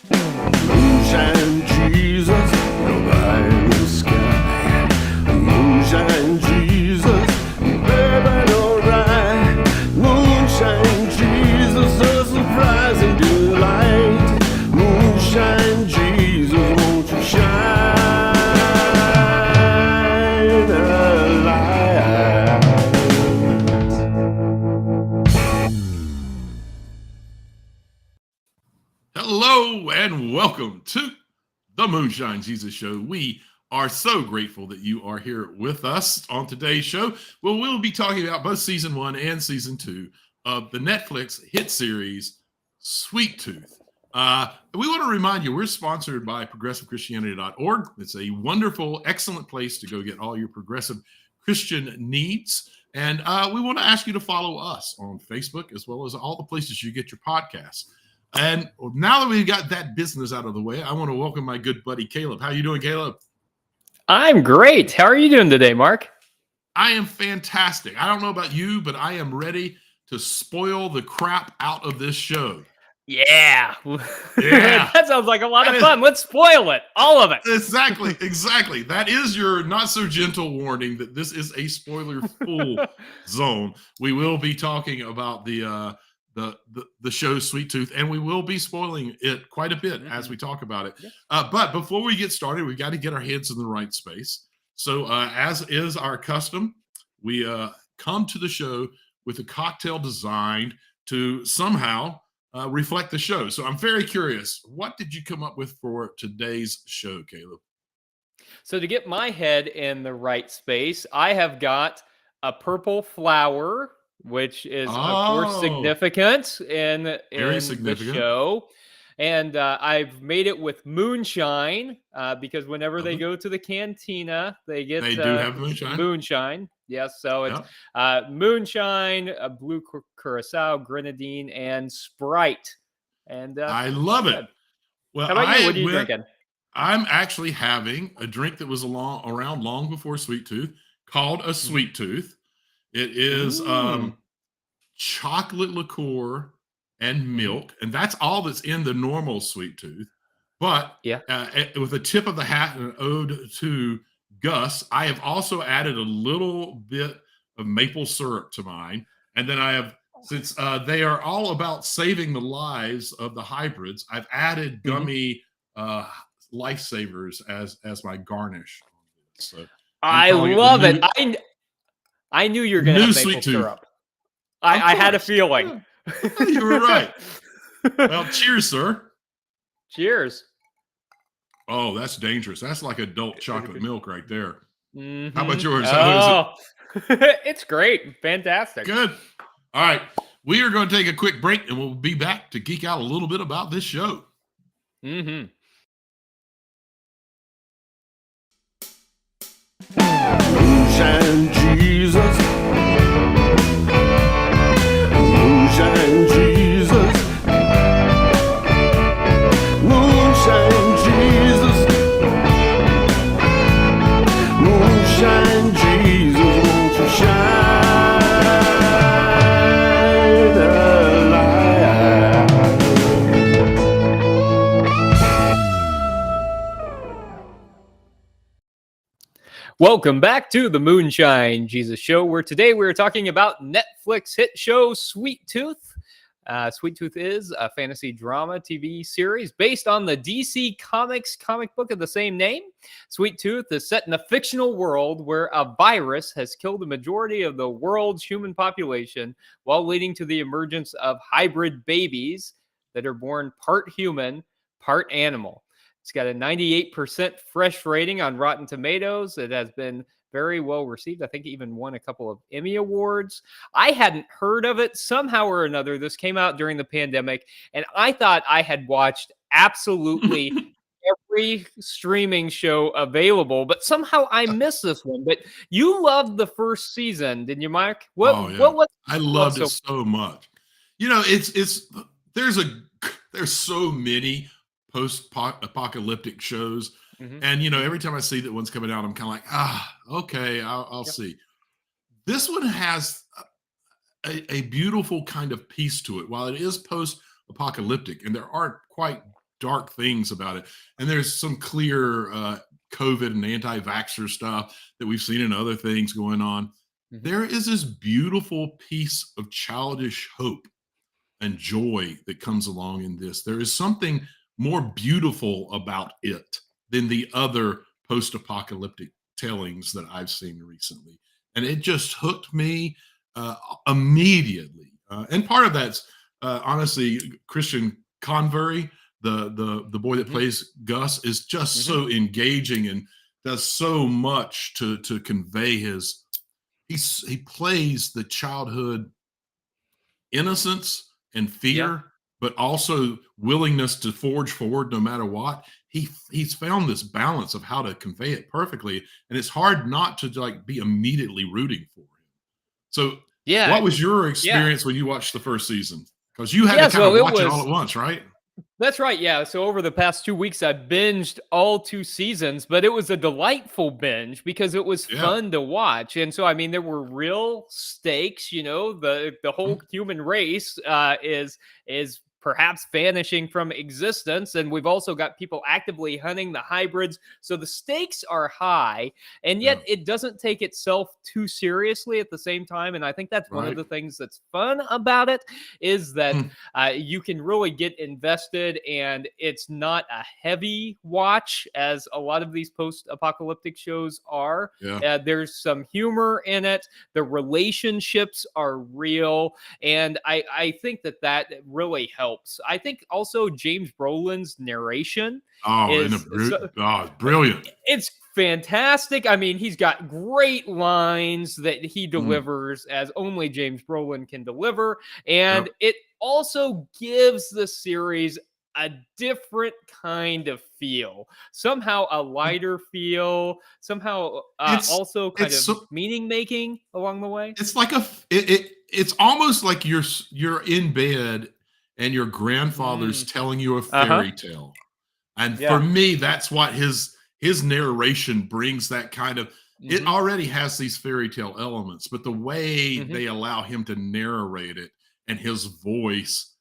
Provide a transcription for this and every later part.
Moonshine Jesus, nobody in the sky. Moonshine Jesus, baby, alright. Moonshine Jesus, a surprising delight. Moonshine Jesus, won't you shine a light? Hello and welcome to the Moonshine Jesus Show. We are so grateful that you are here with us on today's show. Well, we'll be talking about both season 1 and season 2 of the Netflix hit series Sweet Tooth. We want to remind you, we're sponsored by progressivechristianity.org. It's a wonderful, excellent place to go get all your progressive Christian needs. And we want to ask you to follow us on Facebook as well as all the places you get your podcasts. And now that we've got that business out of the way, I want to welcome my good buddy Caleb. How you doing, Caleb? I'm great. How are you doing today, Mark? I am fantastic. I don't know about you, but I am ready to spoil the crap out of this show. Yeah. Yeah. That sounds like a lot of fun. Let's spoil it. All of it. Exactly. That is your not so gentle warning that this is a spoiler-full zone. We will be talking about the show Sweet Tooth, and we will be spoiling it quite a bit as we talk about it. But before we get started, we've got to get our heads in the right space. So as is our custom, we come to the show with a cocktail designed to somehow reflect the show. So I'm very curious, what did you come up with for today's show, Caleb? So to get my head in the right space, I have got a purple flower, which is of course significant in the show. And I've made it with moonshine because whenever they go to the cantina, they do have moonshine. Yes, so it's moonshine, a blue curacao, grenadine, and Sprite. And I love it. Well, how about you? What are you drinking? I'm actually having a drink that was around long before Sweet Tooth, called a Sweet Tooth. It is chocolate liqueur and milk, and that's all that's in the normal Sweet Tooth. But with a tip of the hat and an ode to Gus, I have also added a little bit of maple syrup to mine. And then I have, since they are all about saving the lives of the hybrids, I've added gummy lifesavers as my garnish. So I love it. I knew you were going to have maple syrup. I had a feeling. Yeah. You were right. Well, cheers, sir. Cheers. Oh, that's dangerous. That's like adult chocolate milk right there. Mm-hmm. How about yours? How is it? It's great. Fantastic. Good. All right. We are going to take a quick break, and we'll be back to geek out a little bit about this show. Mm-hmm. Moonshine Jesus, moonshine Jesus, moonshine Jesus, moonshine Jesus, won't you shine a light? Welcome back to the Moonshine Jesus Show, where today we're talking about Netflix hit show Sweet Tooth. Sweet Tooth is a fantasy drama TV series based on the DC Comics comic book of the same name. Sweet Tooth is set in a fictional world where a virus has killed the majority of the world's human population while leading to the emergence of hybrid babies that are born part human, part animal. It's got a 98% fresh rating on Rotten Tomatoes. It has been very well received. I think it even won a couple of Emmy Awards. I hadn't heard of it. Somehow or another, this came out during the pandemic, and I thought I had watched absolutely every streaming show available, but somehow I missed this one. But you loved the first season, didn't you, Mike? I loved it so much. You know, there's so many post-apocalyptic shows. And, you know, every time I see that one's coming out, I'm kind of like, okay, I'll see. This one has a beautiful kind of piece to it. While it is post-apocalyptic, and there are quite dark things about it. And there's some clear COVID and anti-vaxxer stuff that we've seen in other things going on. Mhm. There is this beautiful piece of childish hope and joy that comes along in this. There is something more beautiful about it than the other post-apocalyptic tellings that I've seen recently, and it just hooked me immediately. And part of that's honestly Christian Convery, the boy that Mhm. plays Gus, is just Mhm. so engaging and does so much to convey his. He plays the childhood innocence and Yeah. fear, but also willingness to forge forward no matter what. He's found this balance of how to convey it perfectly, and it's hard not to like be immediately rooting for him. So, Yeah. what was your Yeah. experience when you watched the first season? Because you had to Yeah. kind So of it watch it all was at once, right? That's right. Yeah. So over the past 2 weeks, I binged all 2 seasons, but it was a delightful binge because it was Yeah. fun to watch. And so, I mean, there were real stakes. The whole Mhm. human race is perhaps vanishing from existence, and we've also got people actively hunting the hybrids. So the stakes are high, and Yeah. yet it doesn't take itself too seriously at the same time. And I think that's one of Right. the things that's fun about it is that Mm. you can really get invested, and it's not a heavy watch as a lot of these post-apocalyptic shows are. Yeah. There's some humor in it. The relationships are real, and I think that really helps. I think also James Brolin's narration Oh, is so, brilliant. it's fantastic. I mean, he's got great lines that he Mm. delivers as only James Brolin can deliver. Yep. And it also gives the series a different kind of feel, somehow a lighter feel, somehow It's also kind it's of so meaning making along the way. it's like it's almost like you're in bed and your grandfather's Mm. telling you a Uh huh. fairy tale. And for Yeah. me, that's what his narration brings. That kind of, it Hmm. already has these fairy tale elements, but the way Hmm. they allow him to narrate it and his voice,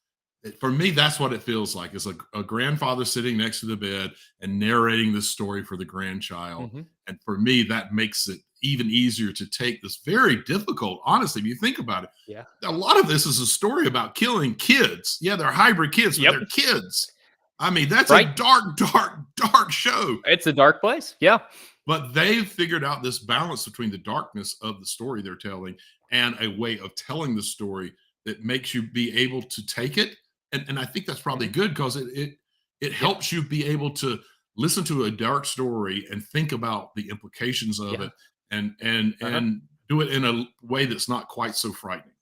for me, that's what it feels like. Is a grandfather sitting next to the bed and narrating this story for the grandchild. Hmm. And for me, that makes it even easier to take this very difficult. Honestly, if you think about it, Yeah. a lot of this is a story about killing kids. Yeah, they're hybrid kids, but Yep. they're kids. I mean, that's a Right. dark, dark, dark show. It's a dark place. Yeah. But they've figured out this balance between the darkness of the story they're telling and a way of telling the story that makes you be able to take it. And I think that's probably Hmm. good because it Yep. helps you be able to listen to a dark story and think about the implications of Yeah. it and Uh-huh. and do it in a way that's not quite so frightening.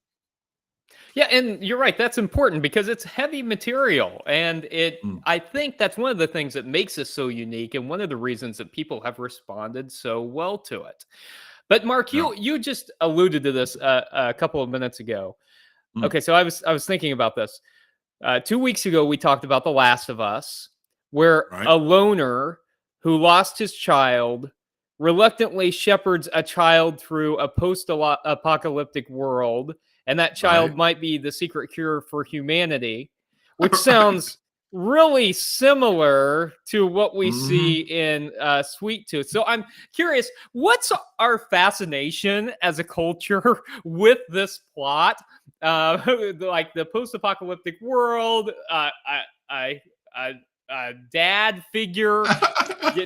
Yeah, and you're right. That's important because it's heavy material, and it. Mm, I think that's one of the things that makes it so unique, and one of the reasons that people have responded so well to it. But Mark, yeah. you just alluded to this a couple of minutes ago. Mm, Okay, so I was thinking about this. 2 weeks ago, we talked about The Last of Us, where right. a loner who lost his child reluctantly shepherds a child through a post apocalyptic world, and that child Right. might be the secret cure for humanity, which sounds really similar to what we see Mhm. in Sweet Tooth. So I'm curious, what's our fascination as a culture with this plot? Like the post-apocalyptic world, a, a dad figure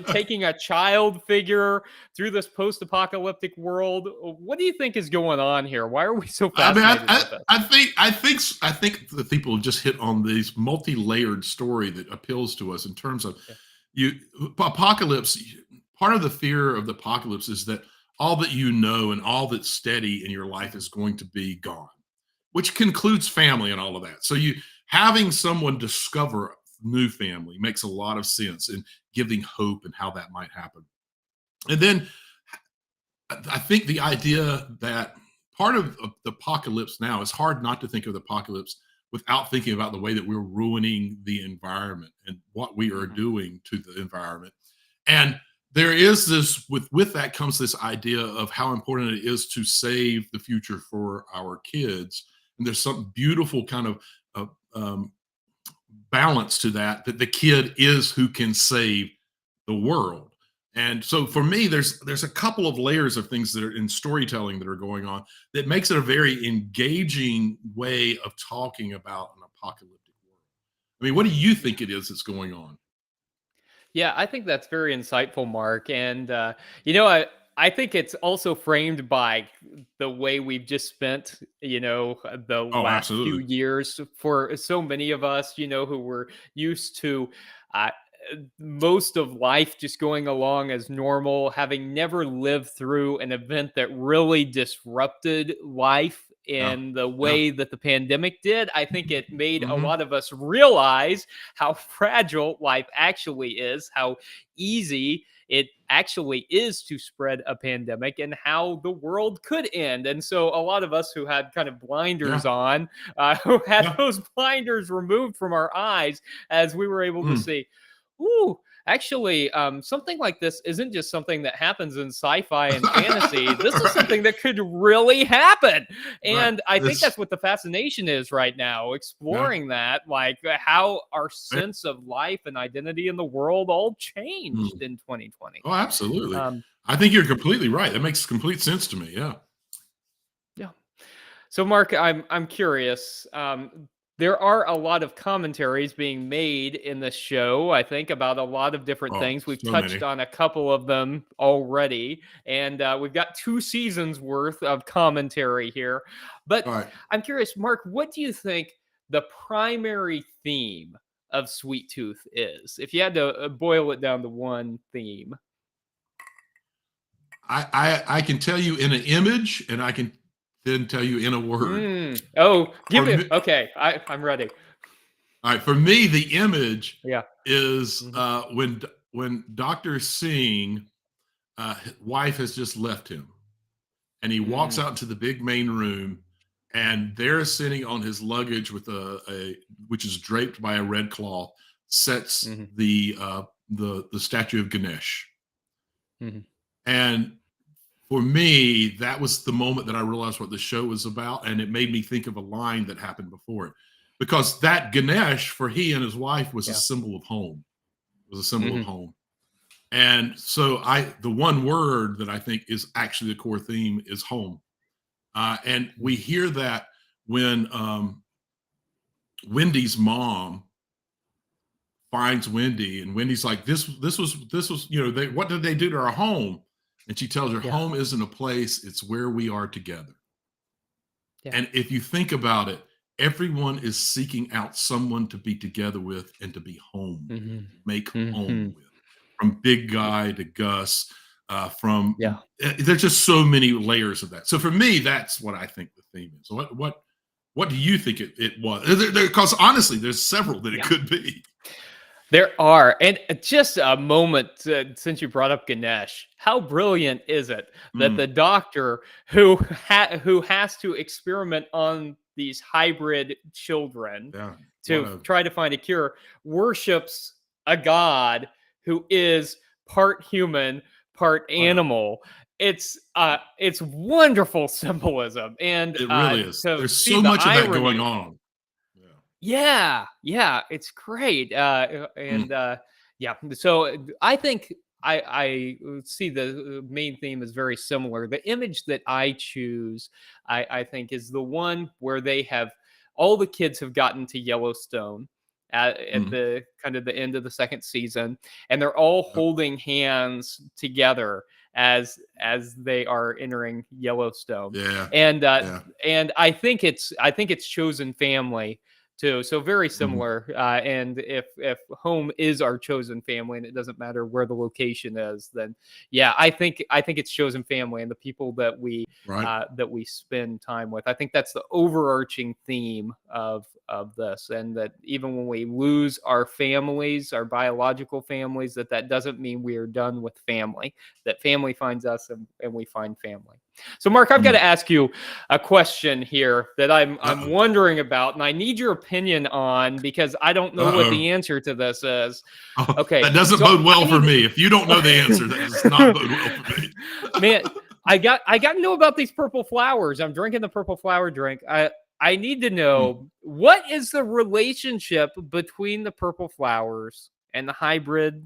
taking a child figure through this post-apocalyptic world. What do you think is going on here? Why are we so I mean, fascinated with this? I think the people just hit on this multi-layered story that appeals to us in terms of Yeah. you apocalypse. Part of the fear of the apocalypse is that all that you know and all that's steady in your life is going to be gone, which concludes family and all of that. So you having someone discover new family makes a lot of sense and giving hope and how that might happen. And then I think the idea that part of the apocalypse now is hard not to think of the apocalypse without thinking about the way that we're ruining the environment and what we are Mhm. doing to the environment. And there is this with that comes this idea of how important it is to save the future for our kids. And there's some beautiful kind of balance to that the kid is who can save the world. And so for me, there's a couple of layers of things that are in storytelling that are going on that makes it a very engaging way of talking about an apocalyptic world. I mean, what do you think it is that's going on? Yeah, I think that's very insightful, Mark. And I think it's also framed by the way we've just spent, the Oh, last few absolutely. years for so many of us, who were used to uh, most of life just going along as normal, having never lived through an event that really disrupted life Yeah. in the Yeah. way that the pandemic did. I think it made a Hmm. lot of us realize how fragile life actually is, how easy it actually is to spread a pandemic, and how the world could end. And so a lot of us who had kind of blinders Yeah. on, who had Yeah. those blinders removed from our eyes, as we were able to Mm. see, ooh, actually, something like this isn't just something that happens in sci-fi and fantasy. This is Right. something that could really happen. Right. And I think It's that's what the fascination is right now, yeah. exploring that, like how our Yeah. sense of life and identity in the world all changed Mm. in 2020. Oh, absolutely. Um, I think you're completely right. That makes complete sense to me. Yeah. yeah. So, Mark, I'm curious. There are a lot of commentaries being made in this show, I think, about a lot of different Oh, things. We've so touched many. on a couple of them already, and we've got 2 seasons worth of commentary here. But All right. I'm curious, Mark, what do you think the primary theme of Sweet Tooth is? If you had to boil it down to one theme. I can tell you in an image, and I can then tell you in a word. Oh, For give it. me, Okay, I'm ready. all right. For me, the image Yeah. is Mhm. when Doctor Singh, his wife has just left him, and he walks Mm, out into the big main room, and there sitting on his luggage with a which is draped by a red cloth, sets mhm, the statue of Ganesh. mhm. And for me, that was the moment that I realized what the show was about, and it made me think of a line that happened before it, because that Ganesh for he and his wife was a Yeah. symbol of home. Was a symbol of Mhm, home. And so the one word that I think is actually the core theme is home. And we mhm. hear that when Wendy's mom finds Wendy, and Wendy's like, this was, what did they do to our home? And she tells her, Yeah, home isn't a place, it's where we are together. yeah. And if you think about it, everyone is seeking out someone to be together with and to be home, Mhm, make home mhm. with. From Big Yeah, Guy to Gus, from yeah, there's just so many layers of that. So for me, that's what I think the theme is. What do you think it was? Because honestly, there's several that it yeah. could be. There are, and just a moment since you brought up Ganesh, how brilliant is it that Mm, the doctor who has to experiment on these hybrid children yeah, what to a try to find a cure worships a god who is part human, part what a animal. It's wonderful symbolism, and it really is. to There's see so the much of that going irony. on. Yeah. Yeah, yeah, it's great. Mm, Yeah, so I think I see the main theme is very similar. The image that I choose, I think, is the one where they have all the kids have gotten to Yellowstone at mm, the kind of the end of the second season, and they're all yeah, holding hands together as they are entering Yellowstone. yeah, And yeah. I think it's chosen family too. So very Mhm. similar. And if home is our chosen family, and it doesn't matter where the location is, then yeah, I think it's chosen family and the people Right. that we spend time with. I think that's the overarching theme of this, and that even when we lose our families, our biological families, that doesn't mean we are done with family. That family finds us, and we find family. So, Mark, I've got Mm. to ask you a question here that I'm Uh-oh. wondering about, and I need your opinion on because I don't know what Uh-oh. the answer to this is. Oh, Okay, that doesn't so bode I well for need, me. If you don't know the answer, that does not bode well for me. man, I got to know about these purple flowers. I'm drinking the purple flower drink. I need to Hmm. know, what is the relationship between the purple flowers and the hybrids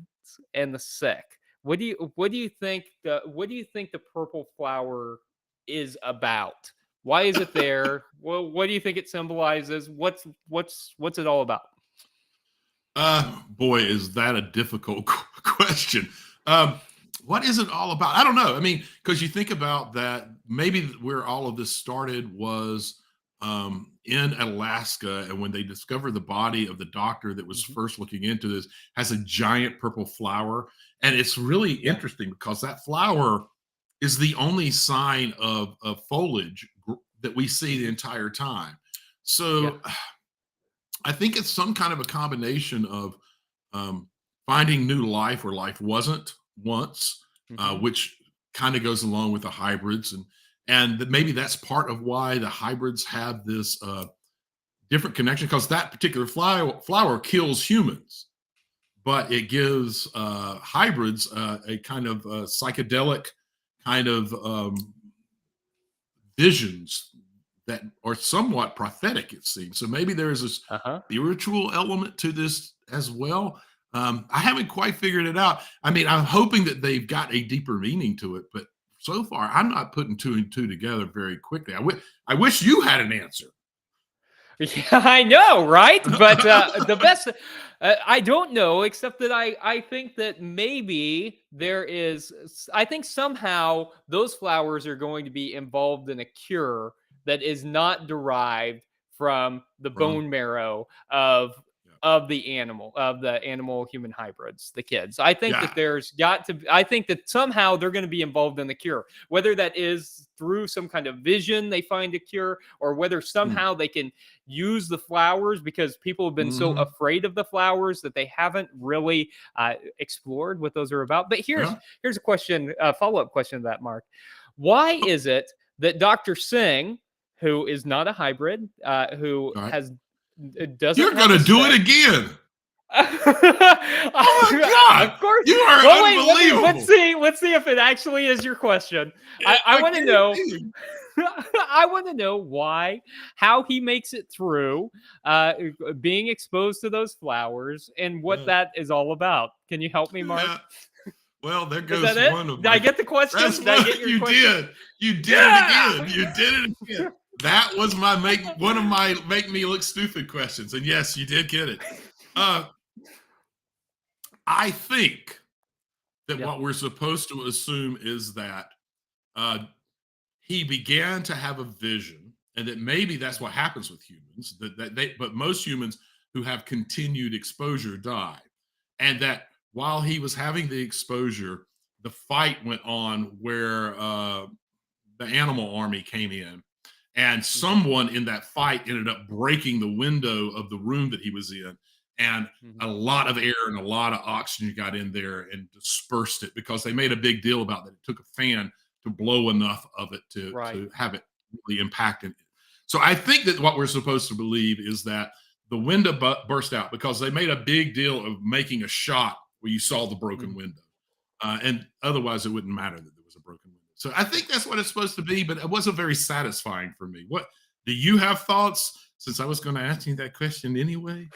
and the sick? What do you think the purple flower is about? Why is it there? Well, what do you think it symbolizes? What's it all about? Boy, is that a difficult question. Um, what is it all about? I don't know. I mean, because you think about that, maybe where all of this started was in Alaska, and when they discovered the body of the doctor that was Mhm. first looking into this, has a giant purple flower, and it's really Yeah. interesting because that flower is the only sign of foliage that we see the Mhm. entire time. Yeah. So I think it's some kind of a combination of um, finding new life where life wasn't once, Mhm. which kind of goes along with the hybrids, and maybe that's part of why the hybrids have this different connection, because that particular flower kills humans, but it gives hybrids a kind of psychedelic kind of visions that are somewhat prophetic, it seems. So maybe there is a Uh-huh. spiritual element to this as well. I haven't quite figured it out. I mean, I'm hoping that they've got a deeper meaning to it, but so far, I'm not putting two and two together very quickly. I wish you had an answer. Yeah, I know, right? But the best, I don't know, except that I think that maybe I think somehow those flowers are going to be involved in a cure that is not derived from the From bone marrow of yeah, the animal human hybrids, the kids. I think that yeah, I think that somehow they're going to be involved in the cure, whether that is through some kind of vision they find a cure, or whether mm, somehow they can use the flowers, because people have been so mhm, afraid of the flowers that they haven't really explored what those are about. But yeah. here's a question, a follow-up question to that, Mark. Why is it that Dr. Singh, who is not a hybrid, who All right, has doesn't you're have the gonna do it sick? again. Of Oh my God, course. you are Well, wait. Let's unbelievable. see. Let's see if it actually is your question. I I want to can't know. believe. I want to know how he makes it through being exposed to those flowers and what Uh, that is all about. Can you help me, Mark? yeah. Well, there Is that goes it? one of Did I my. get the question? That's Did I what get your you question? did. You did it Yeah. again. You did it again. That was my one of my make me look stupid questions, and yes, you did get it. Uh, I think that Yeah. what we're supposed to assume is that uh, he began to have a vision, and that maybe that's what happens with humans. But most humans who have continued exposure die, and that while he was having the exposure, the fight went on where the animal army came in, and Mhm. someone in that fight ended up breaking the window of the room that he was in, and Mhm. a lot of air and a lot of oxygen got in there and dispersed it, because they made a big deal about that. It took a fan to blow enough of it Right. to have it really impact it. So I think that what we're supposed to believe is that the window burst out because they made a big deal of making a shot where you saw the broken Mhm. window, and otherwise it wouldn't matter that there was a broken window. So I think that's what it's supposed to be, but it wasn't very satisfying for me. What do you have thoughts? Since I was going to ask you that question anyway.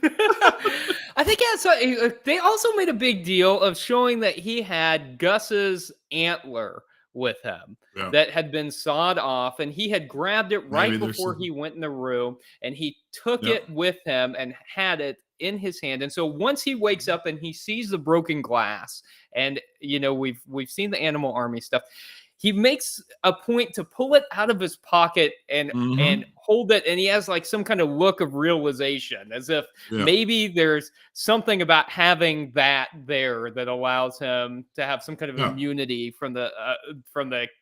I think, yeah. So they also made a big deal of showing that he had Gus's antler with him Yeah, that had been sawed off, and he had grabbed it maybe right there's before some. he went in the room, and he took Yeah. it with him and had it in his hand. And so once he wakes Mhm. up and he sees the broken glass, and we've seen the animal army stuff, he makes a point to pull it out of his pocket and Mhm. hold it, and he has like some kind of look of realization, as if Yeah. maybe there's something about having that there that allows him to have some kind of Yeah. immunity from the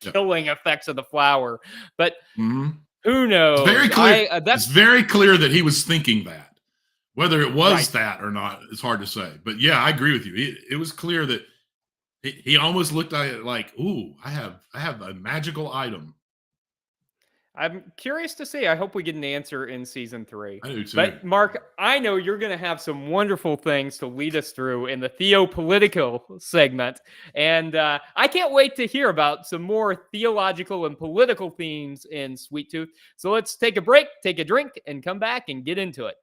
Yeah. killing effects of the flower. But Mhm. who It's very knows? clear. That's It's very clear that he was thinking that. Whether it right. was that or not, it's hard to say. But yeah, I agree with you. It was clear that he almost looked at it like, "Ooh, I have a magical item." I'm curious to see. I hope we get an answer in season 3. I do too. But Mark, I know you're going to have some wonderful things to lead us through in the theopolitical segment, and I can't wait to hear about some more theological and political themes in Sweet Tooth. So let's take a break, take a drink, and come back and get into it.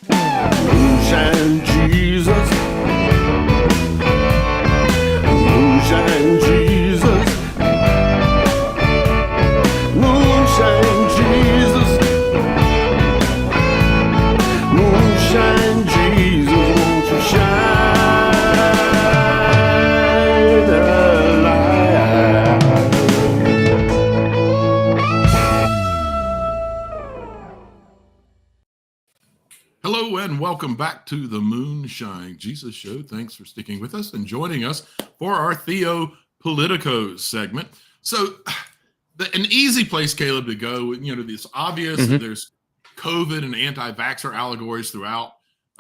Moonshine Jesus. Moonshine Jesus. Moonshine Jesus. Moonshine Jesus, won't you shine a light? Hello and welcome back to the Moonshine Jesus Show. Thanks for sticking with us and joining us for our Theo Politico segment. So, an easy place, Caleb, to go. It's obvious that there's COVID and anti-vaxxer allegories throughout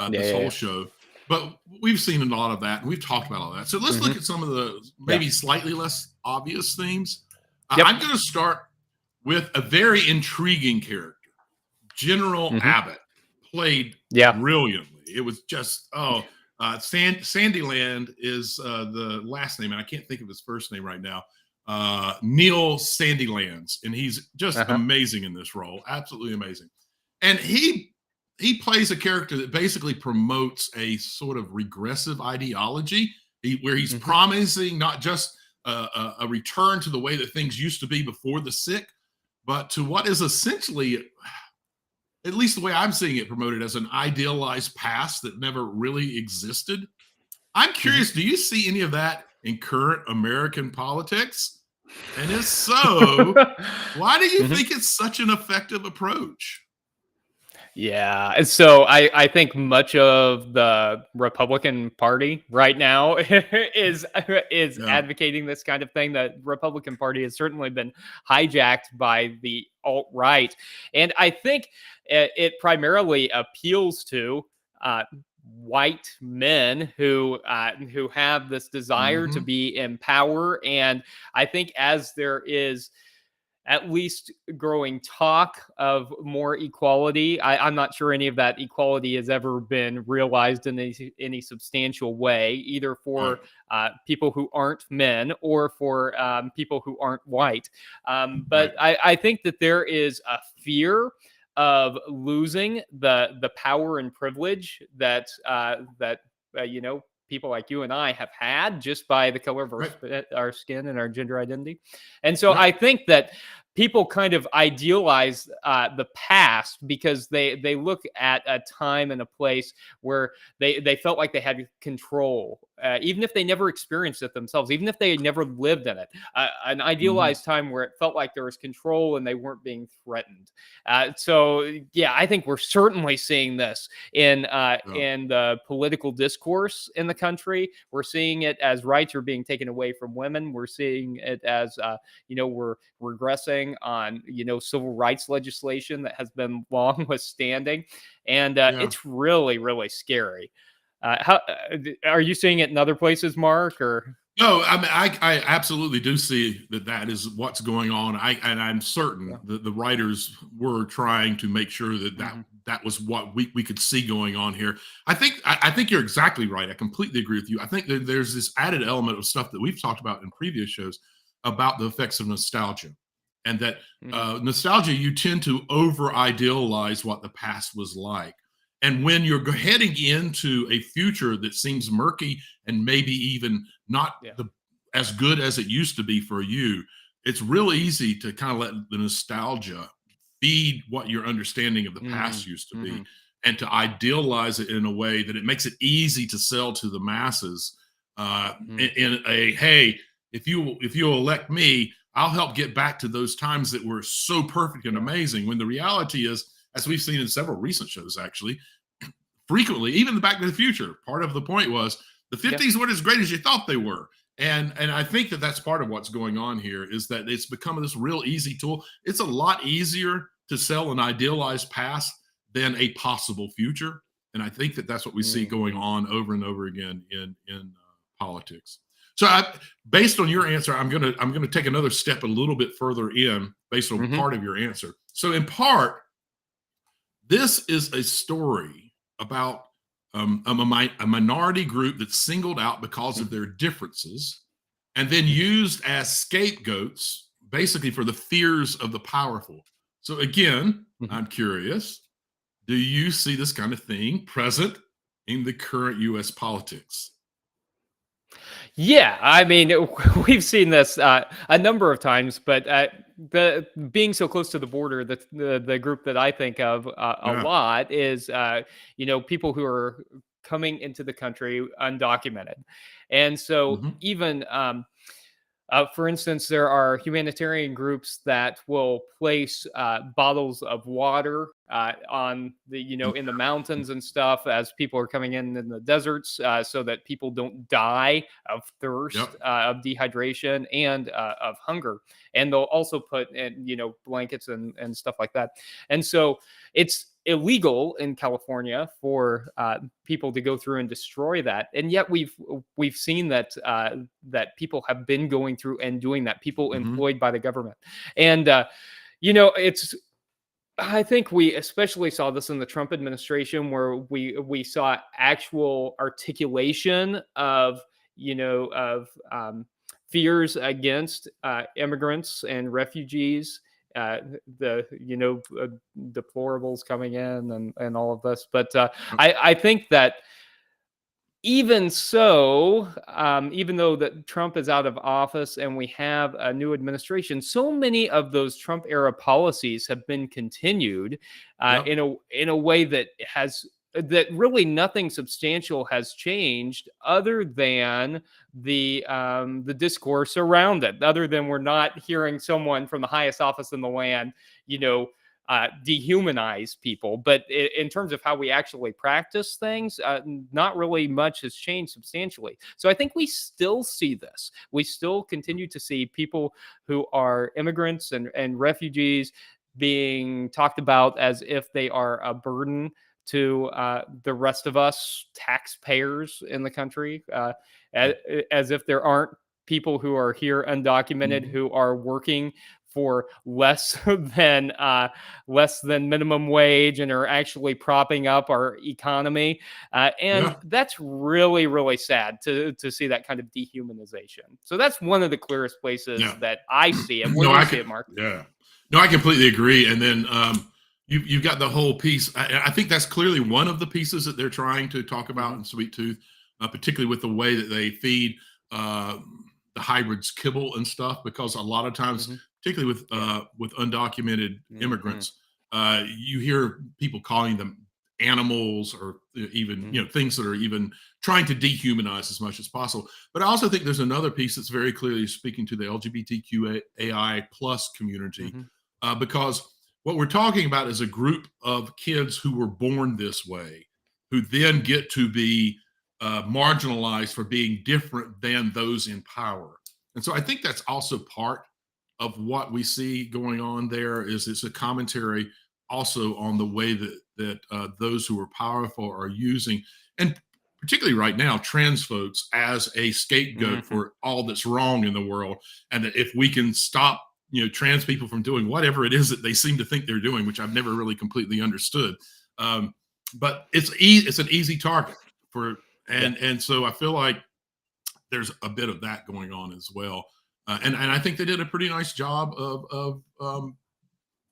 this whole show, but we've seen a lot of that and we've talked about all that. So let's look at some of the maybe slightly less obvious themes. I'm going to start with a very intriguing character, General Abbott. Played brilliantly. It was just Sandyland is the last name, and I can't think of his first name right now. Neil Sandylands, and he's just amazing in this role, absolutely amazing. And he plays a character that basically promotes a sort of regressive ideology, where he's promising not just a return to the way that things used to be before the sick, but to what is essentially, at least the way I'm seeing it promoted, as an idealized past that never really existed. I'm curious, do you see any of that in current American politics? And if so, why do you think it's such an effective approach? Yeah, so I think much of the Republican Party right now is advocating this kind of thing. The Republican Party has certainly been hijacked by the alt-right, and I think it primarily appeals to white men who have this desire to be in power. And I think as there is at least growing talk of more equality, I'm not sure any of that equality has ever been realized in any substantial way, either for people who aren't men or for people who aren't white. But I think that there is a fear of losing the power and privilege that people like you and I have had just by the color of our skin and our gender identity. And so I think that people kind of idealize the past because they look at a time and a place where they felt like they had control, even if they never experienced it themselves, even if they had never lived in it. An idealized time where it felt like there was control and they weren't being threatened. So yeah, I think we're certainly seeing this in the political discourse in the country. We're seeing it as rights are being taken away from women. We're seeing it as we're regressing on civil rights legislation that has been long withstanding, and it's really, really scary. How are you seeing it in other places, Mark? Or no, I mean, I absolutely do see that is what's going on. I'm certain that the writers were trying to make sure that was what we could see going on here. I think you're exactly right. I completely agree with you. I think that there's this added element of stuff that we've talked about in previous shows about the effects of nostalgia, and that nostalgia, you tend to over idealize what the past was like. And when you're heading into a future that seems murky and maybe even not as good as it used to be for you, it's real easy to kind of let the nostalgia feed what your understanding of the past used to be, and to idealize it in a way that it makes it easy to sell to the masses in a, hey, if you elect me, I'll help get back to those times that were so perfect and amazing. When the reality is, as we've seen in several recent shows, actually, frequently, even the Back to the Future, part of the point was the 50s weren't as great as you thought they were. And I think that that's part of what's going on here, is that it's become this real easy tool. It's a lot easier to sell an idealized past than a possible future. And I think that that's what we see going on over and over again in politics. So based on your answer, I'm gonna take another step a little bit further in based on part of your answer. So in part, this is a story about a minority group that's singled out because of their differences and then used as scapegoats, basically for the fears of the powerful. So again, I'm curious, do you see this kind of thing present in the current U.S. politics? Yeah, I mean, we've seen this a number of times, but the being so close to the border, the group that I think of a Yeah. lot is people who are coming into the country undocumented, and so even for instance, there are humanitarian groups that will place bottles of water on the, in the mountains and stuff as people are coming in the deserts, so that people don't die of thirst, of dehydration, and of hunger. And they'll also put in, blankets and stuff like that. And so it's illegal in California for people to go through and destroy that, and yet we've seen that that people have been going through and doing that. People employed by the government, and it's. I think we especially saw this in the Trump administration, where we saw actual articulation of fears against immigrants and refugees. Deplorables coming in and all of this. But I think that even so, even though that Trump is out of office and we have a new administration, so many of those Trump era policies have been continued in a way that really nothing substantial has changed, other than the discourse around it. Other than we're not hearing someone from the highest office in the land, dehumanize people. But in terms of how we actually practice things, not really much has changed substantially. So I think we still see this. We still continue to see people who are immigrants and refugees being talked about as if they are a burden to the rest of us taxpayers in the country, as if there aren't people who are here undocumented who are working for less than minimum wage and are actually propping up our economy, and that's really, really sad to see that kind of dehumanization. So that's one of the clearest places that I see it. Where do you see it, Mark? Yeah, no, I completely agree. And then you've got the whole piece. I think that's clearly one of the pieces that they're trying to talk about in Sweet Tooth, particularly with the way that they feed the hybrids kibble and stuff, because a lot of times, particularly with undocumented immigrants, you hear people calling them animals, or even things that are even trying to dehumanize as much as possible. But I also think there's another piece that's very clearly speaking to the LGBTQAI plus community, because what we're talking about is a group of kids who were born this way, who then get to be marginalized for being different than those in power. And so I think that's also part of what we see going on there. Is it's a commentary also on the way that those who are powerful are using, and particularly right now, trans folks as a scapegoat for all that's wrong in the world. And that if we can stop trans people from doing whatever it is that they seem to think they're doing, which I've never really completely understood, but it's an easy target for, and so I feel like there's a bit of that going on as well. And I think they did a pretty nice job of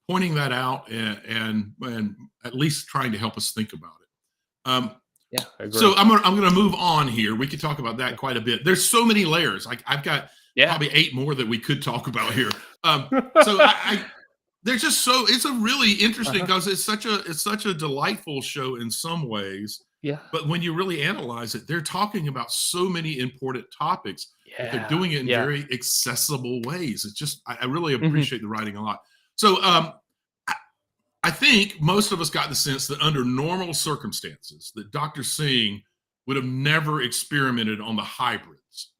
pointing that out and at least trying to help us think about it. I agree. So I'm gonna move on here. We could talk about that quite a bit. There's so many layers. I've got probably 8 more that we could talk about here. So there's just it's a really interesting, because it's such a delightful show in some ways. Yeah. But when you really analyze it, they're talking about so many important topics. But they're doing it in very accessible ways. It's just, I really appreciate the writing a lot. So I think most of us got the sense that under normal circumstances, that Dr. Singh would have never experimented on the hybrids.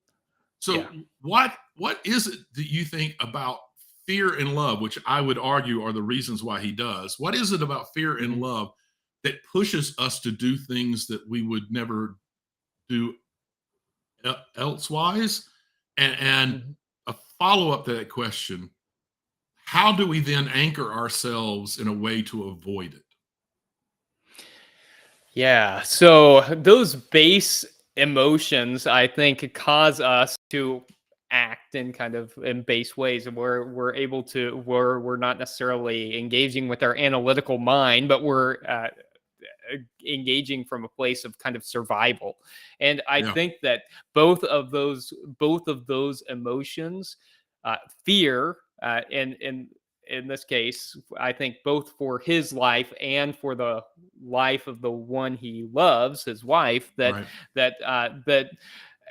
So what is it that you think about fear and love, which I would argue are the reasons why he does? What is it about fear and love that pushes us to do things that we would never do elsewise? And Mhm. a follow-up to that question, how do we then anchor ourselves in a way to avoid it? Yeah. So those base emotions, I think, cause us to act in kind of in base ways, and we're able to we're not necessarily engaging with our analytical mind, but we're engaging from a place of kind of survival. And I Yeah, think that both of those emotions, uh, fear, and in this case, I think both for his life and for the life of the one he loves, his wife, that right. that uh, that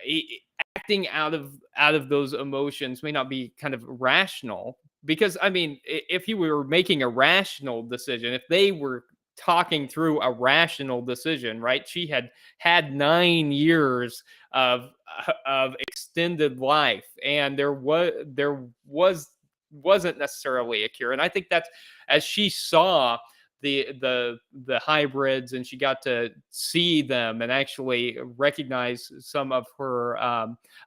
e- acting out of those emotions may not be kind of rational, because I mean, if you were making a rational decision, if they were talking through a rational decision, right? She had 9 years of extended life, and there wasn't necessarily a cure. And I think that's, as she saw the hybrids, and she got to see them and actually recognize some of her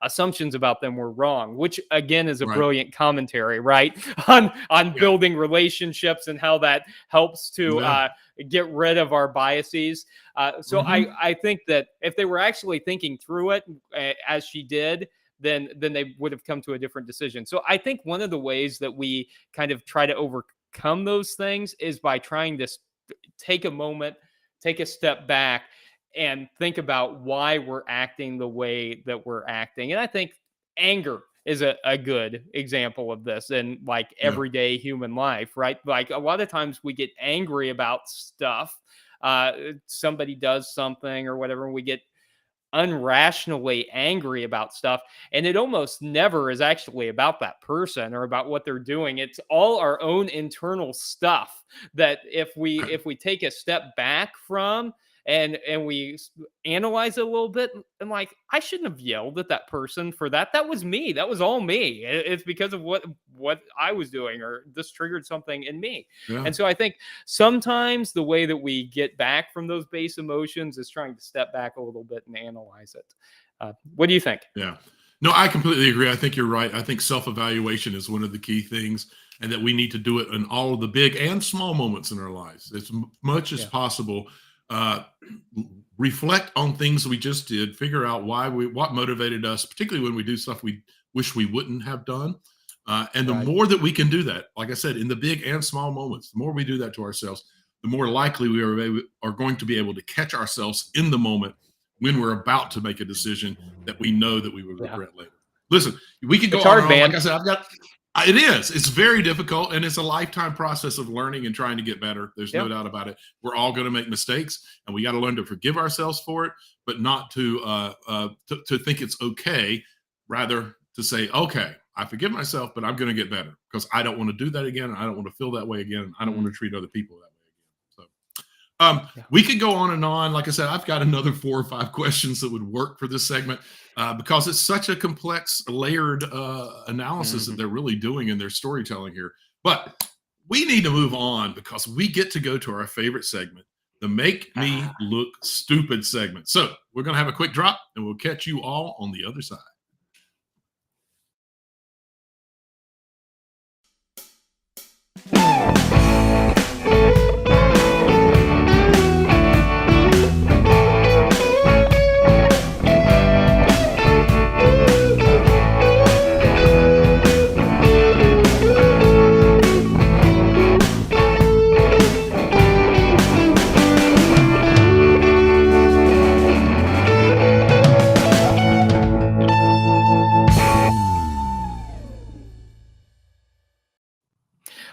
assumptions about them were wrong, which again is a Right. brilliant commentary, right? On Yeah. building relationships and how that helps to Yeah. get rid of our biases. So I Mhm. I think that if they were actually thinking through it, as she did, then they would have come to a different decision. So I think one of the ways that we kind of try to overcome those things is by trying to take a moment, take a step back, and think about why we're acting the way that we're acting. And I think anger is a good example of this in like Yeah. everyday human life, right? Like a lot of times we get angry about stuff. Somebody does something or whatever, and we get unrationally angry about stuff, and it almost never is actually about that person or about what they're doing. It's all our own internal stuff that if we take a step back from, and we analyze it a little bit, and like, I shouldn't have yelled at that person for that. That was me. That was all me. It's because of what I was doing, or this triggered something in me. Yeah. And so I think sometimes the way that we get back from those base emotions is trying to step back a little bit and analyze it. What do you think? Yeah. No, I completely agree. I think you're right. I think self-evaluation is one of the key things, and that we need to do it in all of the big and small moments in our lives. As much as Yeah. possible, uh, reflect on things we just did, figure out what motivated us, particularly when we do stuff we wish we wouldn't have done. And the Right. more that we can do that, like I said, in the big and small moments, the more we do that to ourselves, the more likely are going to be able to catch ourselves in the moment when we're about to make a decision that we know that we would Yeah. regret later. Listen, we could go It's on and hard, on. Like man. I said, it is. It's very difficult, and it's a lifetime process of learning and trying to get better. There's no Yeah. doubt about it. We're all going to make mistakes, and we got to learn to forgive ourselves for it, but not to think it's okay. Rather, to say, okay, I forgive myself, but I'm going to get better because I don't want to do that again. I don't want to feel that way again. I don't want Mm, to treat other people that way again. So yeah. we could go on and on. Like I said, I've got another 4 or 5 questions that would work for this segment because it's such a complex, layered analysis that Mhm. they're really doing in their storytelling here. But we need to move on because we get to go to our favorite segment, the Make Me Ah. Look Stupid segment. So we're going to have a quick drop, and we'll catch you all on the other side.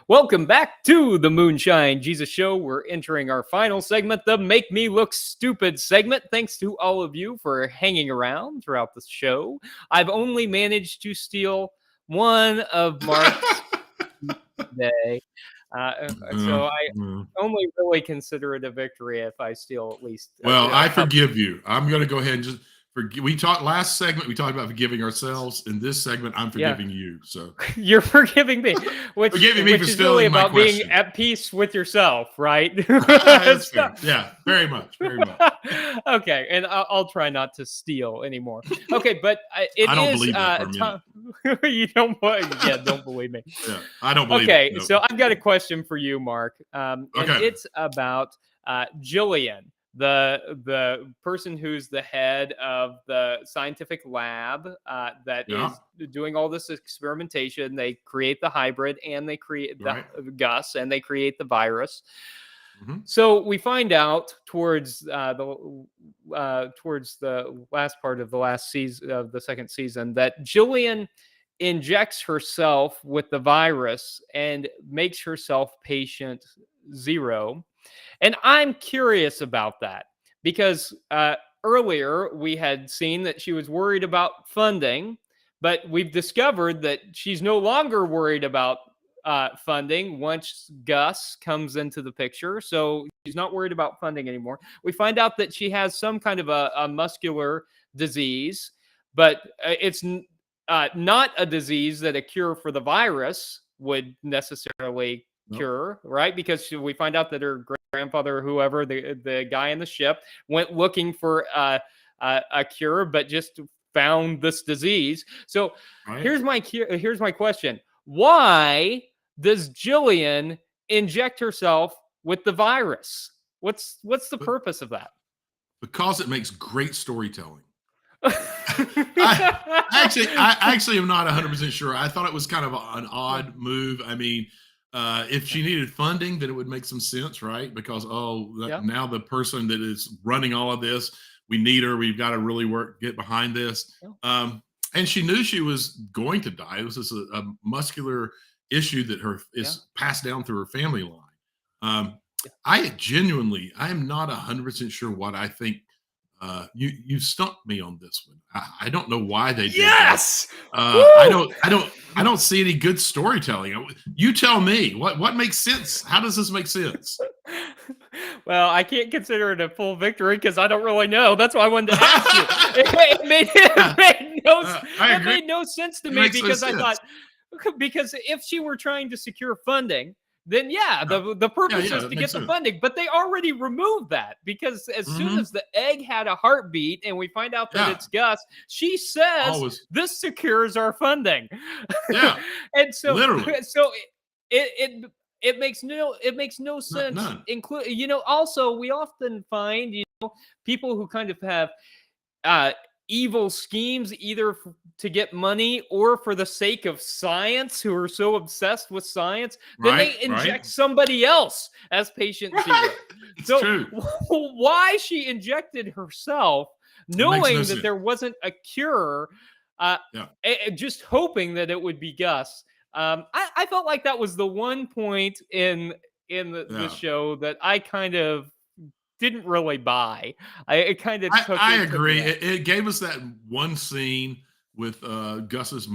Welcome back to the Moonshine Jesus Show. We're entering our final segment, the Make Me Look Stupid segment. Thanks to all of you for hanging around throughout the show. I've only managed to steal one of Mark's today. Uh, So I uh, only really consider it a victory if I steal at least. well, I forgive you. I'm going to go ahead and just We talked last segment. We talked about forgiving ourselves. In this segment, I'm Yeah. forgiving you. So You're forgiving me, which Forgiving me for is really stealing my about being question. at peace with yourself, right? That's So- fair. Yeah, very much, very much. Okay, and I'll try not to steal anymore. Okay, but it I don't is believe that for a minute. you don't yeah, don't believe me. Yeah, I don't believe Okay, it. No. so I've got a question for you, Mark, and Okay. it's about Jillian, the person who's the head of the scientific lab that Yeah. is doing all this experimentation. They create the hybrid, and they create Right. the Gus, and they create the virus. Mhm. So we find out towards the last part of the last season of the second season that Jillian injects herself with the virus and makes herself patient zero. And I'm curious about that because earlier we had seen that she was worried about funding, but we've discovered that she's no longer worried about funding once Gus comes into the picture. So she's not worried about funding anymore. We find out that she has some kind of a muscular disease, but it's not a disease that a cure for the virus would necessarily Nope. cure, right? Because we find out that her grandfather, whoever the guy in the ship, went looking for a cure, but just found this disease. So Right. here's my question: why does Jillian inject herself with the virus? What's the purpose of that? Because it makes great storytelling. I actually am not 100% sure. I thought it was kind of an odd move. I mean, if she needed funding, then it would make some sense, right? Because Yeah. now the person that is running all of this, we need her. We've got to really get behind this. Yeah. And she knew she was going to die. It was just a muscular issue that is passed down through her family line. I am not 100% sure what I think. You stumped me on this one. I don't know why they did Yes. that. I don't see any good storytelling. You tell me what makes sense. How does this make sense? Well, I can't consider it a full victory because I don't really know. That's why I wanted to ask you. It made no sense to It me makes no because I sense. thought because if she were trying to secure funding, then the purpose yeah, is that to makes get the sense. funding, but they already removed that because as soon as the egg had a heartbeat and we find out that Yeah. it's Gus, she says Always. this secures our funding. Yeah. And so Literally. so it makes no sense. None. Also we often find people who kind of have evil schemes either to get money or for the sake of science, who are so obsessed with science, then they inject somebody else as patient zero. It's So true. why she injected herself, knowing that sense. there wasn't a cure, just hoping that it would be Gus. I felt like that was the one point in the show that I kind of didn't really buy. I agree. It gave us that one scene with Gus's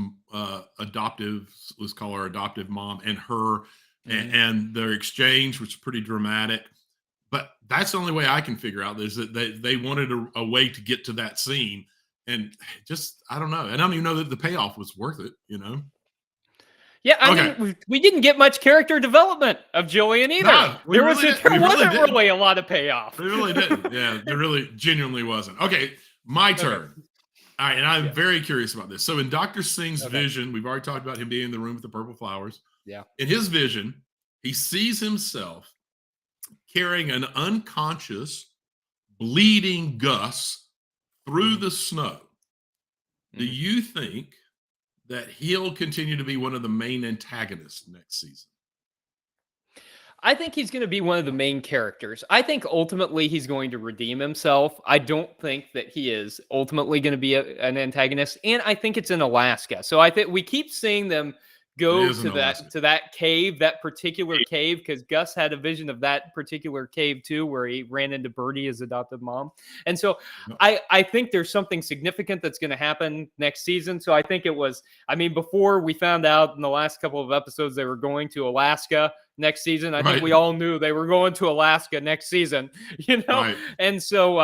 adoptive, let's call her adoptive mom, and her, and their exchange, which is pretty dramatic. But that's the only way I can figure out is that they wanted a way to get to that scene, and just I don't know. And I don't even know that the payoff was worth it. Yeah, I mean, we didn't get much character development of Jillian either. No, there wasn't really a lot of payoff. We really didn't. Yeah, there really genuinely wasn't. Okay, my turn. All right, and I'm very curious about this. So in Dr. Singh's vision, we've already talked about him being in the room with the purple flowers. Yeah. In his vision, he sees himself carrying an unconscious, bleeding Gus through the snow. Do you think that he'll continue to be one of the main antagonists next season? I think he's going to be one of the main characters. I think ultimately he's going to redeem himself. I don't think that he is ultimately going to be an antagonist. And I think it's in Alaska. So I think we keep seeing them It go is in Alaska. to that cave, that particular cave, because Gus had a vision of that particular cave too, where he ran into Birdie, his adopted mom. And so Yep. I think there's something significant that's going to happen next season. So I think it was, I mean, before we found out in the last couple of episodes they were going to Alaska next season, I think Right. we all knew they were going to Alaska next season, you know? Right. And so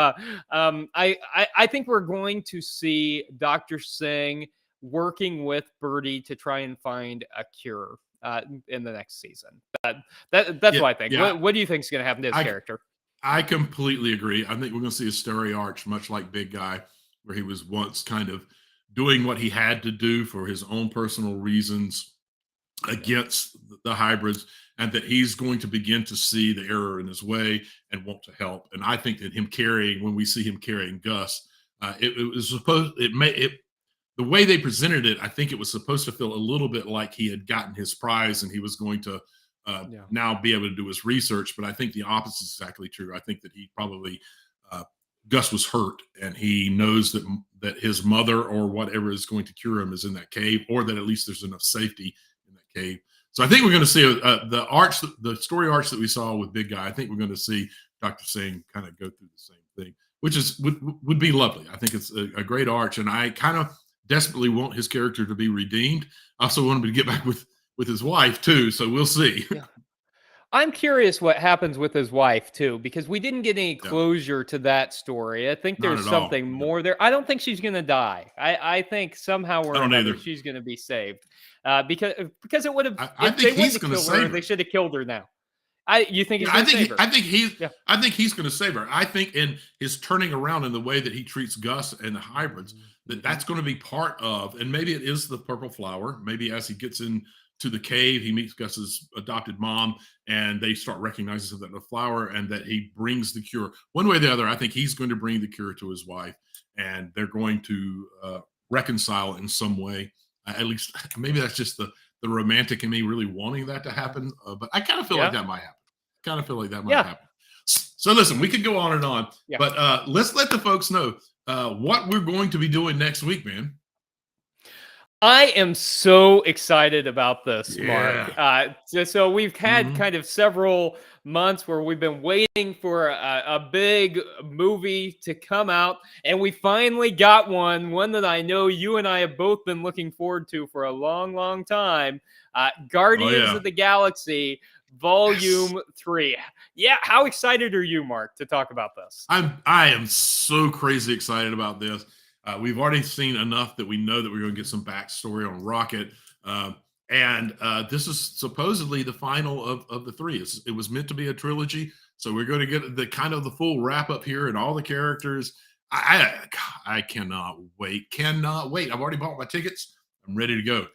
I think we're going to see Dr. Singh working with Birdie to try and find a cure in the next season. That's Yeah. what I think. Yeah. What do you think is going to happen to his I character? I completely agree. I think we're going to see a story arc, much like Big Guy, where he was once kind of doing what he had to do for his own personal reasons against the hybrids, and that he's going to begin to see the error in his way and want to help. And I think that when we see him carrying Gus, it was supposed, the way they presented it, I think it was supposed to feel a little bit like he had gotten his prize and he was going to Yeah. now be able to do his research. But I think the opposite is exactly true. I think that he probably, Gus was hurt, and he knows that his mother or whatever is going to cure him is in that cave, or that at least there's enough safety in that cave. So I think we're going to see the story arcs that we saw with Big Guy. I think we're going to see Dr. Singh kind of go through the same thing, which would be lovely. I think it's a great arch, and I kind of desperately want his character to be redeemed. I also want him to get back with his wife too. So we'll see. Yeah. I'm curious what happens with his wife too, because we didn't get any Yeah. closure to that story. I think Not there's at all. something Yeah. more there. I don't think she's going to die. I think somehow or I don't another either. she's going to be saved. Because it would have, I if think they wanted he's to going to kill her, save her. they should have killed her now. You think he's Yeah, going to save her? Yeah. I think he's going to save her. I think in his turning around in the way that he treats Gus and the hybrids, that's going to be part of, and maybe it is the purple flower. Maybe as he gets into the cave, he meets Gus's adopted mom, and they start recognizing that the flower, and that he brings the cure. One way or the other, I think he's going to bring the cure to his wife, and they're going to reconcile in some way. At least, maybe that's just the romantic in me really wanting that to happen. But I kind of feel like that might happen. Yeah. So listen, we could go on and on, Yeah. but let's let the folks know what we're going to be doing next week, man. I am so excited about this, Yeah. Mark. So we've had Mhm. kind of several months where we've been waiting for a big movie to come out, and we finally got one that I know you and I have both been looking forward to for a long, long time. Guardians yeah. of the Galaxy Volume 3. Yeah, how excited are you, Mark, to talk about this? I am so crazy excited about this. We've already seen enough that we know that we're going to get some backstory on Rocket. And this is supposedly the final of the three. It was meant to be a trilogy. So we're going to get the kind of the full wrap up here and all the characters. I cannot wait. Cannot wait. I've already bought my tickets. I'm ready to go.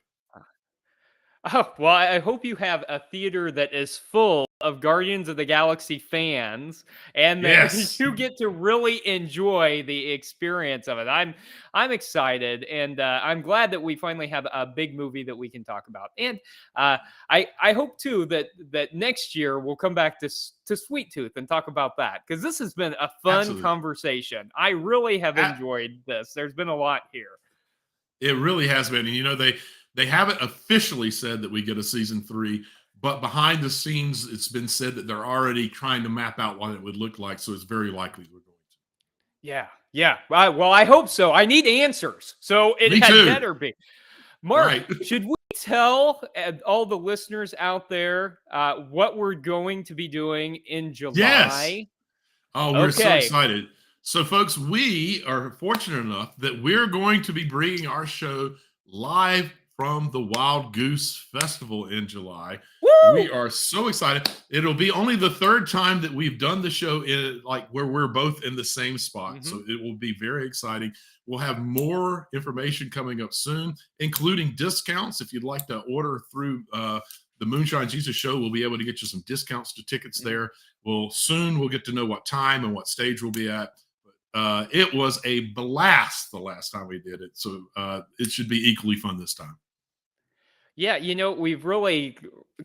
Oh, well, I hope you have a theater that is full of Guardians of the Galaxy fans, and that Yes. you get to really enjoy the experience of it. I'm excited, and I'm glad that we finally have a big movie that we can talk about. And I hope too that next year we'll come back to Sweet Tooth and talk about that, because this has been a fun Absolutely. conversation. I really have A- enjoyed this. There's been a lot here. It really has been. And you know, they haven't officially said that we get a season 3, but behind the scenes, it's been said that they're already trying to map out what it would look like. So it's very likely we're going to. Yeah. Well, I hope so. I need answers, so it Me had too. better be. Mark, Right. should we tell all the listeners out there what we're going to be doing in July? Yes. Oh, we're so Okay. excited. So, folks, we are fortunate enough that we're going to be bringing our show live from the Wild Goose Festival in July. Woo! We are so excited. It'll be only the third time that we've done the show in where we're both in the same spot. So it will be very exciting. We'll have more information coming up soon, including discounts. If you'd like to order through the Moonshine Jesus Show, we'll be able to get you some discounts to tickets there. We'll get to know what time and what stage we'll be at. It was a blast the last time we did it. So it should be equally fun this time. Yeah, we've really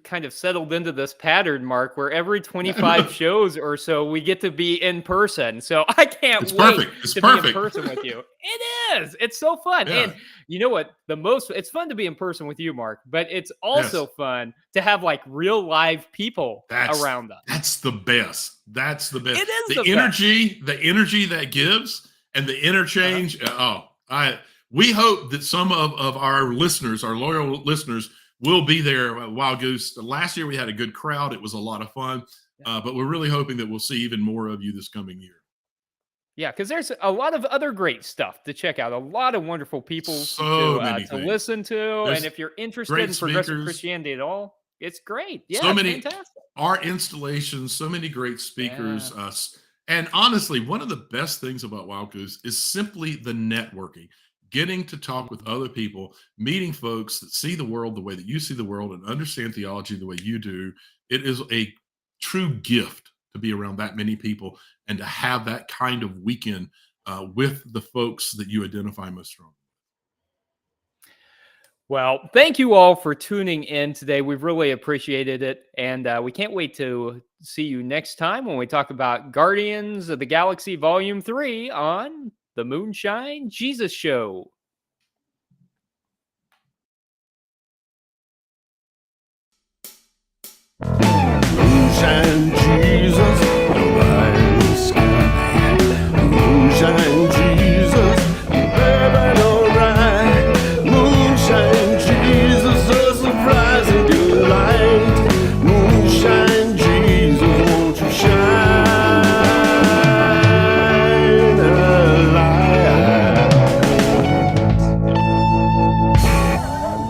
kind of settled into this pattern, Mark, where every 25 shows or so we get to be in person. So I can't It's wait perfect. It's to be in perfect. person with you. It is. It's so fun. Yeah. And you know what? It's fun to be in person with you, Mark, but it's Yes. also fun to have like real live people around us. That's the best. That's the best. It is The the energy, the energy that gives and the interchange. We hope that some of our listeners, our loyal listeners, will be there at Wild Goose. Last year we had a good crowd. It was a lot of fun. But we're really hoping that we'll see even more of you this coming year. Yeah, because there's a lot of other great stuff to check out. A lot of wonderful people So many to things. listen to, There's and if you're interested great in progressive speakers. Christianity at all, it's great. Yeah, So it's many fantastic. art installations, so many great speakers. Yeah. And honestly, one of the best things about Wild Goose is simply the networking, getting to talk with other people, meeting folks that see the world the way that you see the world and understand theology the way you do. It is a true gift to be around that many people and to have that kind of weekend with the folks that you identify most strongly. Well, thank you all for tuning in today. We've really appreciated it. And we can't wait to see you next time when we talk about Guardians of the Galaxy Volume 3 on the Moonshine Jesus Show.